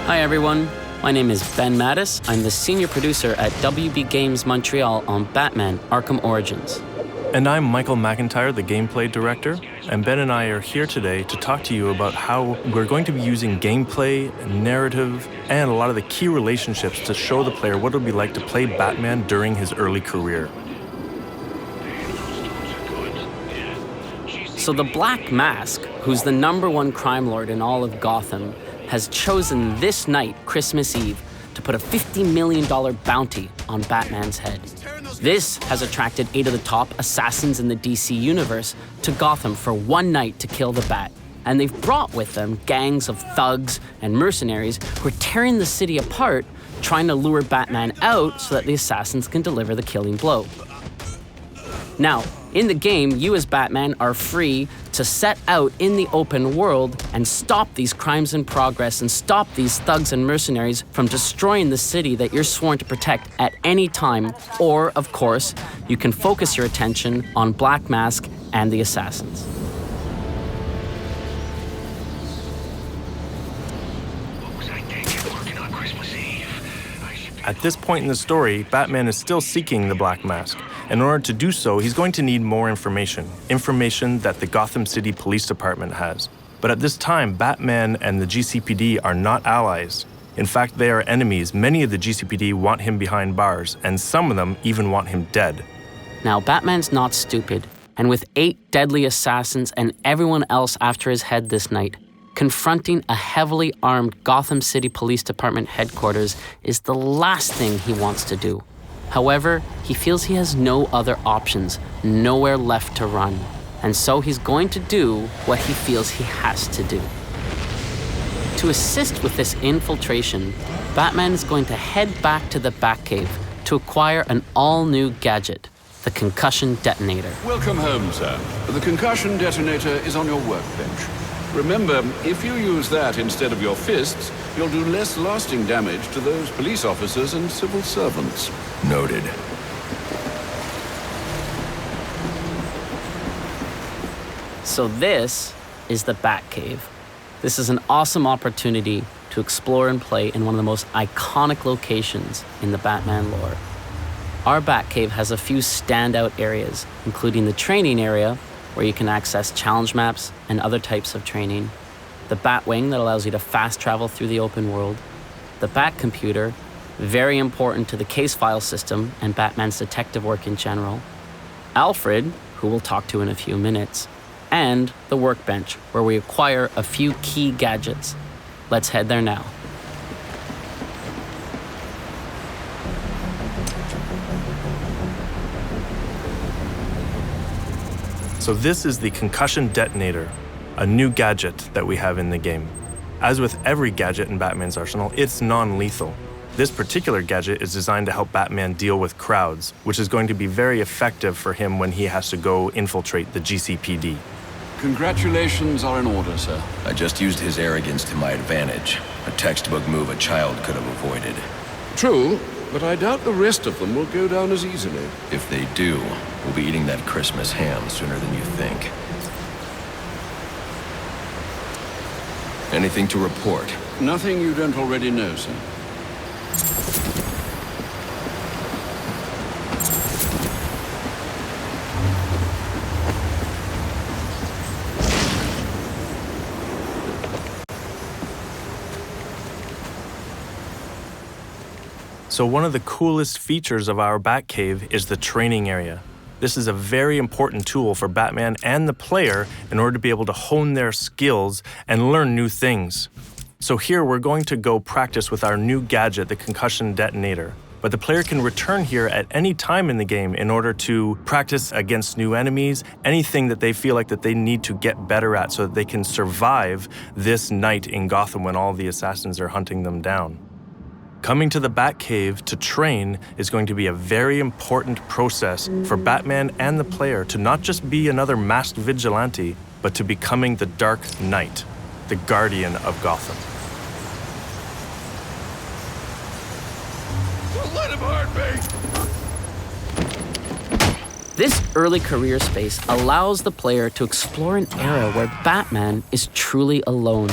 Hi everyone, my name is Ben Mattis. I'm the senior producer at WB Games Montreal on Batman Arkham Origins. And I'm Michael McIntyre, the gameplay director, and Ben and I are here today to talk to you about how we're going to be using gameplay, narrative, and a lot of the key relationships to show the player what it'll be like to play Batman during his early career. So the Black Mask, who's the #1 crime lord in all of Gotham, has chosen this night, Christmas Eve, to put a $50 million bounty on Batman's head. This has attracted 8 of the top assassins in the DC universe to Gotham for one night to kill the Bat. And they've brought with them gangs of thugs and mercenaries who are tearing the city apart, trying to lure Batman out so that the assassins can deliver the killing blow. Now, in the game, you as Batman are free to set out in the open world and stop these crimes in progress and stop these thugs and mercenaries from destroying the city that you're sworn to protect at any time. Or, of course, you can focus your attention on Black Mask and the assassins. At this point in the story, Batman is still seeking the Black Mask. In order to do so, he's going to need more information that the Gotham City Police Department has. But at this time, Batman and the GCPD are not allies. In fact, they are enemies. Many of the GCPD want him behind bars, and some of them even want him dead. Now, Batman's not stupid, and with 8 deadly assassins and everyone else after his head this night, confronting a heavily armed Gotham City Police Department headquarters is the last thing he wants to do. However, he feels he has no other options, nowhere left to run. And so he's going to do what he feels he has to do. To assist with this infiltration, Batman is going to head back to the Batcave to acquire an all-new gadget, the concussion detonator. Welcome home, sir. The concussion detonator is on your workbench. Remember, if you use that instead of your fists, you'll do less lasting damage to those police officers and civil servants. Noted. So this is the Batcave. This is an awesome opportunity to explore and play in one of the most iconic locations in the Batman lore. Our Batcave has a few standout areas, including the training area, where you can access challenge maps and other types of training, the Batwing that allows you to fast travel through the open world, the Bat Computer, very important to the case file system and Batman's detective work in general, Alfred, who we'll talk to in a few minutes, and the Workbench, where we acquire a few key gadgets. Let's head there now. So this is the concussion detonator, a new gadget that we have in the game. As with every gadget in Batman's arsenal, it's non-lethal. This particular gadget is designed to help Batman deal with crowds, which is going to be very effective for him when he has to go infiltrate the GCPD. Congratulations are in order, sir. I just used his arrogance to my advantage. A textbook move a child could have avoided. True, but I doubt the rest of them will go down as easily. If they do, we'll be eating that Christmas ham sooner than you think. Anything to report? Nothing you don't already know, sir. So one of the coolest features of our Batcave is the training area. This is a very important tool for Batman and the player in order to be able to hone their skills and learn new things. So here we're going to go practice with our new gadget, the concussion detonator. But the player can return here at any time in the game in order to practice against new enemies, anything that they feel like that they need to get better at so that they can survive this night in Gotham when all the assassins are hunting them down. Coming to the Batcave to train is going to be a very important process for Batman and the player to not just be another masked vigilante, but to becoming the Dark Knight, the guardian of Gotham. Don't let him hurt me! This early career space allows the player to explore an era where Batman is truly alone.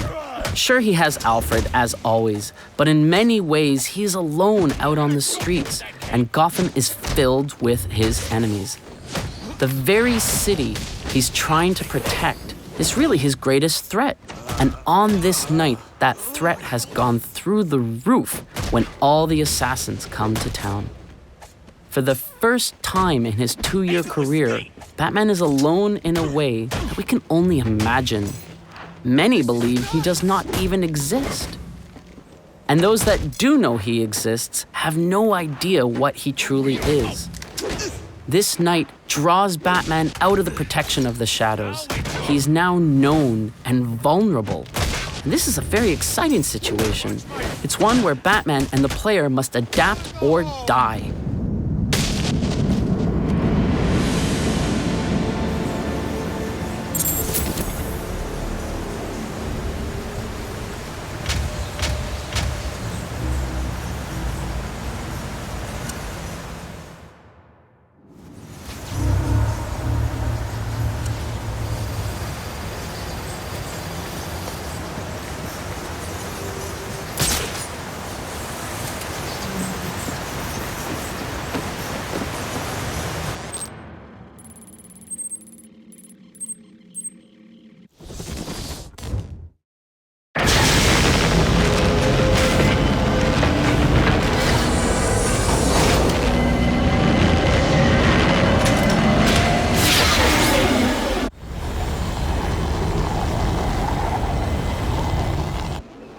Sure, he has Alfred, as always, but in many ways, he's alone out on the streets, and Gotham is filled with his enemies. The very city he's trying to protect is really his greatest threat. And on this night, that threat has gone through the roof when all the assassins come to town. For the first time in his 2-year career, Batman is alone in a way that we can only imagine. Many believe he does not even exist. And those that do know he exists have no idea what he truly is. This night draws Batman out of the protection of the shadows. He's now known and vulnerable. And this is a very exciting situation. It's one where Batman and the player must adapt or die.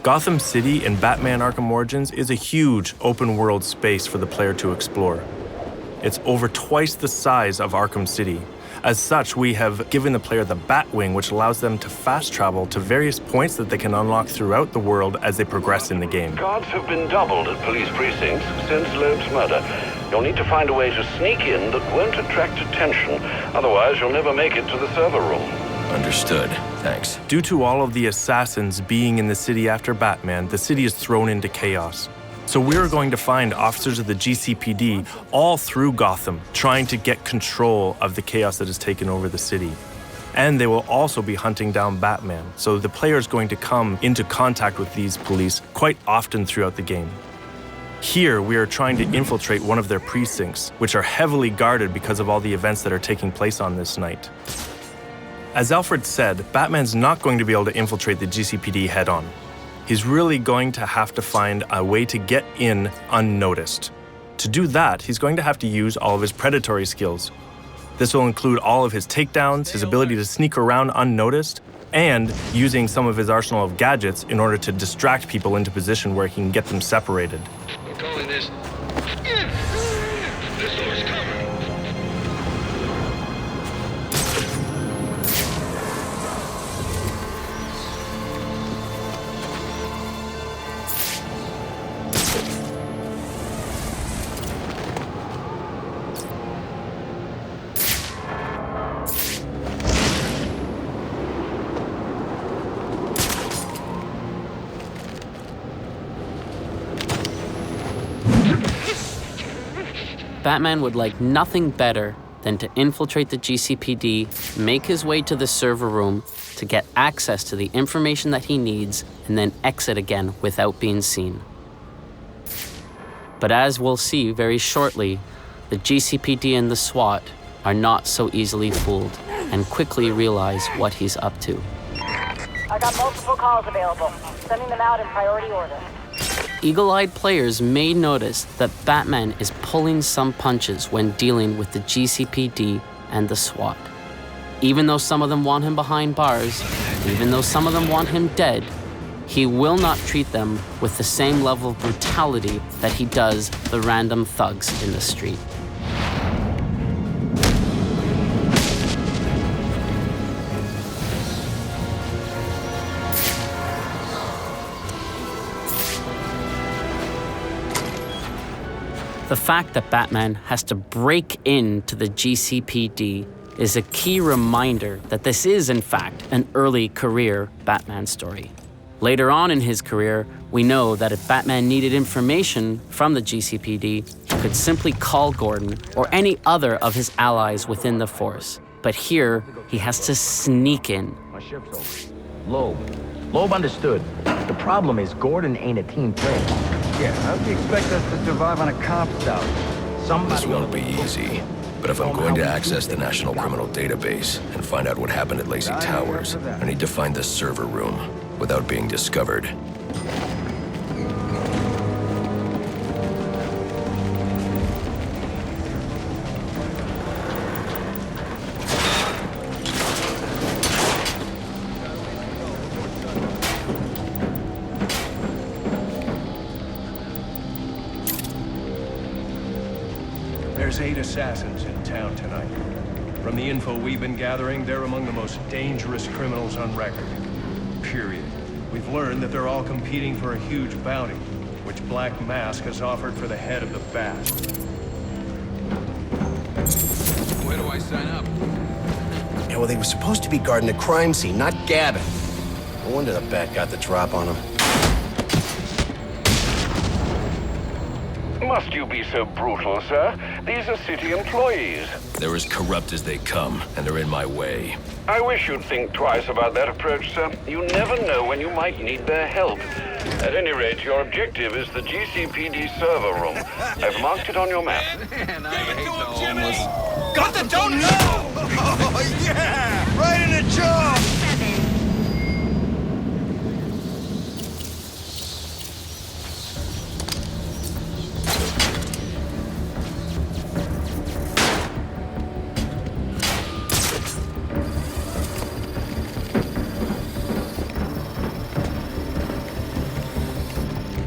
Gotham City in Batman Arkham Origins is a huge open-world space for the player to explore. It's over twice the size of Arkham City. As such, we have given the player the Batwing, which allows them to fast travel to various points that they can unlock throughout the world as they progress in the game. Guards have been doubled at police precincts since Loeb's murder. You'll need to find a way to sneak in that won't attract attention. Otherwise, you'll never make it to the server room. Understood. Thanks. Due to all of the assassins being in the city after Batman, the city is thrown into chaos. So we're going to find officers of the GCPD all through Gotham, trying to get control of the chaos that has taken over the city. And they will also be hunting down Batman, so the player is going to come into contact with these police quite often throughout the game. Here, we are trying to infiltrate one of their precincts, which are heavily guarded because of all the events that are taking place on this night. As Alfred said, Batman's not going to be able to infiltrate the GCPD head-on. He's really going to have to find a way to get in unnoticed. To do that, he's going to have to use all of his predatory skills. This will include all of his takedowns, his ability to sneak around unnoticed, and using some of his arsenal of gadgets in order to distract people into position where he can get them separated. We're calling this... This door's covered. Batman would like nothing better than to infiltrate the GCPD, make his way to the server room to get access to the information that he needs, and then exit again without being seen. But as we'll see very shortly, the GCPD and the SWAT are not so easily fooled and quickly realize what he's up to. I got multiple calls available. Sending them out in priority order. Eagle-eyed players may notice that Batman is pulling some punches when dealing with the GCPD and the SWAT. Even though some of them want him behind bars, even though some of them want him dead, he will not treat them with the same level of brutality that he does the random thugs in the street. The fact that Batman has to break into the GCPD is a key reminder that this is, in fact, an early career Batman story. Later on in his career, we know that if Batman needed information from the GCPD, he could simply call Gordon or any other of his allies within the force. But here, he has to sneak in. My shift's over. Loeb, Loeb understood. The problem is Gordon ain't a team player. Yeah, how do you expect us to survive on a cop scout? This won't be easy. But if I'm going to access the National Criminal Database and find out what happened at Lacey Towers, I need to find the server room without being discovered. There's 8 assassins in town tonight. From the info we've been gathering, they're among the most dangerous criminals on record. Period. We've learned that they're all competing for a huge bounty, which Black Mask has offered for the head of the Bat. Where do I sign up? Yeah, well, they were supposed to be guarding the crime scene, not gabbing. No wonder the Bat got the drop on them. Must you be so brutal, sir? These are city employees. They're as corrupt as they come, and they're in my way. I wish you'd think twice about that approach, sir. You never know when you might need their help. At any rate, your objective is the GCPD server room. I've marked it on your map. Man, I hate the homeless. Got the don't know! Oh, yeah! Right in the jaw!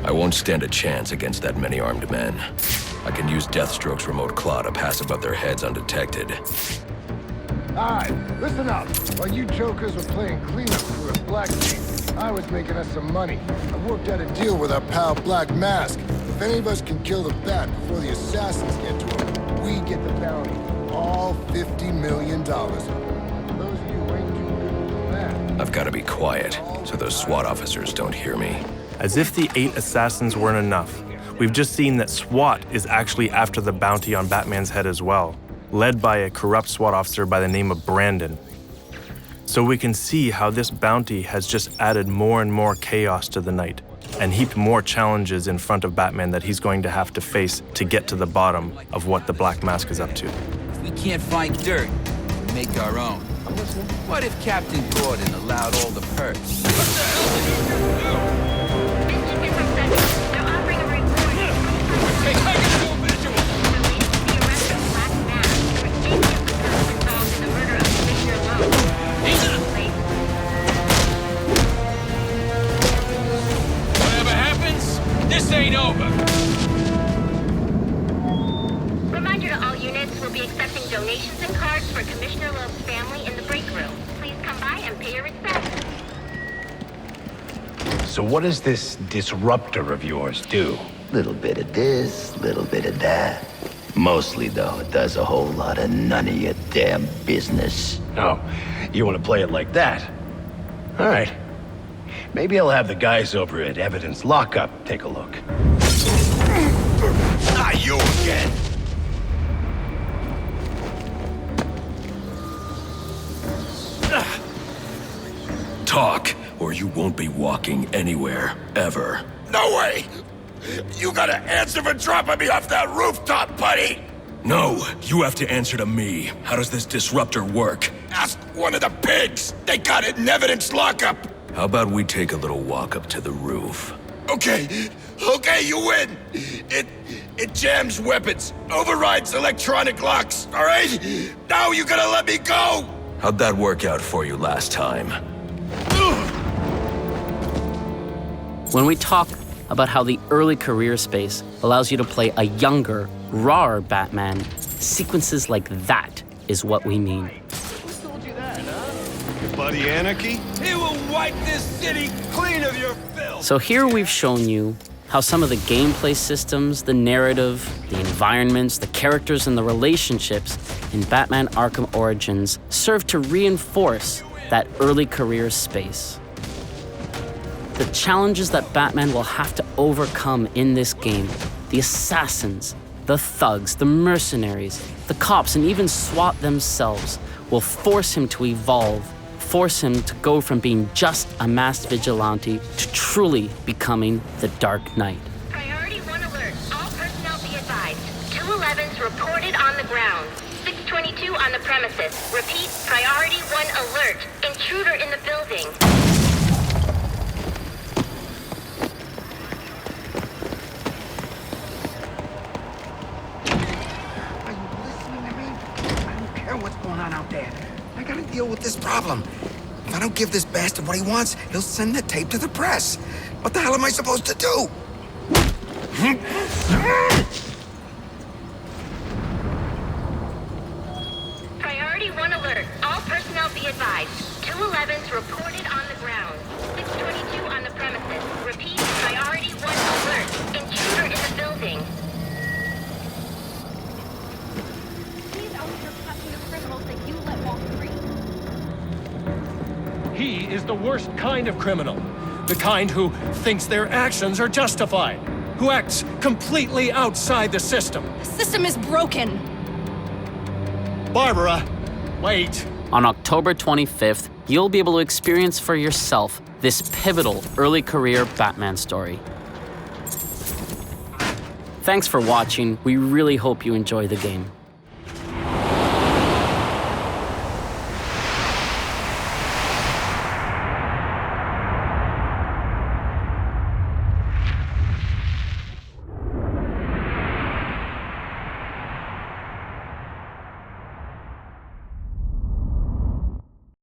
I won't stand a chance against that many armed men. I can use Deathstroke's remote claw to pass above their heads undetected. Alright, listen up. While you jokers were playing cleanup crew at Batcave, I was making us some money. I worked out a deal with our pal Black Mask. If any of us can kill the Bat before the assassins get to him, we get the bounty. All $50 million. For those of you who ain't too good with that. I've got to be quiet, so those SWAT officers don't hear me. As if the 8 assassins weren't enough, we've just seen that SWAT is actually after the bounty on Batman's head as well, led by a corrupt SWAT officer by the name of Brandon. So we can see how this bounty has just added more and more chaos to the night, and heaped more challenges in front of Batman that he's going to have to face to get to the bottom of what the Black Mask is up to. If we can't find dirt, we make our own. What if Captain Gordon allowed all the perks? What the hell did you do? This ain't over! Reminder to all units, we'll be accepting donations and cards for Commissioner Loeb's family in the break room. Please come by and pay your respects. So what does this disruptor of yours do? Little bit of this, little bit of that. Mostly, though, it does a whole lot of none of your damn business. Oh, you want to play it like that? All right. Maybe I'll have the guys over at Evidence Lockup take a look. Ah, you again! Talk, or you won't be walking anywhere, ever. No way! You gotta answer for dropping me off that rooftop, buddy! No, you have to answer to me. How does this disruptor work? Ask one of the pigs! They got it in Evidence Lockup! How about we take a little walk up to the roof? Okay, you win! It jams weapons, overrides electronic locks, all right? Now you gotta let me go! How'd that work out for you last time? When we talk about how the early career space allows you to play a younger, rawer Batman, sequences like that is what we mean. Buddy Anarchy? He will wipe this city clean of your filth! So here we've shown you how some of the gameplay systems, the narrative, the environments, the characters, and the relationships in Batman Arkham Origins serve to reinforce that early career space. The challenges that Batman will have to overcome in this game, the assassins, the thugs, the mercenaries, the cops, and even SWAT themselves will force him to evolve, force him to go from being just a masked vigilante to truly becoming the Dark Knight. Priority 1 alert. All personnel be advised. 211's reported on the ground. 622 on the premises. Repeat, priority 1 alert. Intruder in the building. What's going on out there? I gotta deal with this problem. If I don't give this bastard what he wants, he'll send the tape to the press. What the hell am I supposed to do? Priority 1 alert. All personnel be advised. 211's reported on the ground. 622 on the premises. Repeat, priority 1 alert. Intruder in the building. That you let walk free. He is the worst kind of criminal. The kind who thinks their actions are justified. Who acts completely outside the system. The system is broken. Barbara, wait. On October 25th, you'll be able to experience for yourself this pivotal early career Batman story. Thanks for watching. We really hope you enjoy the game.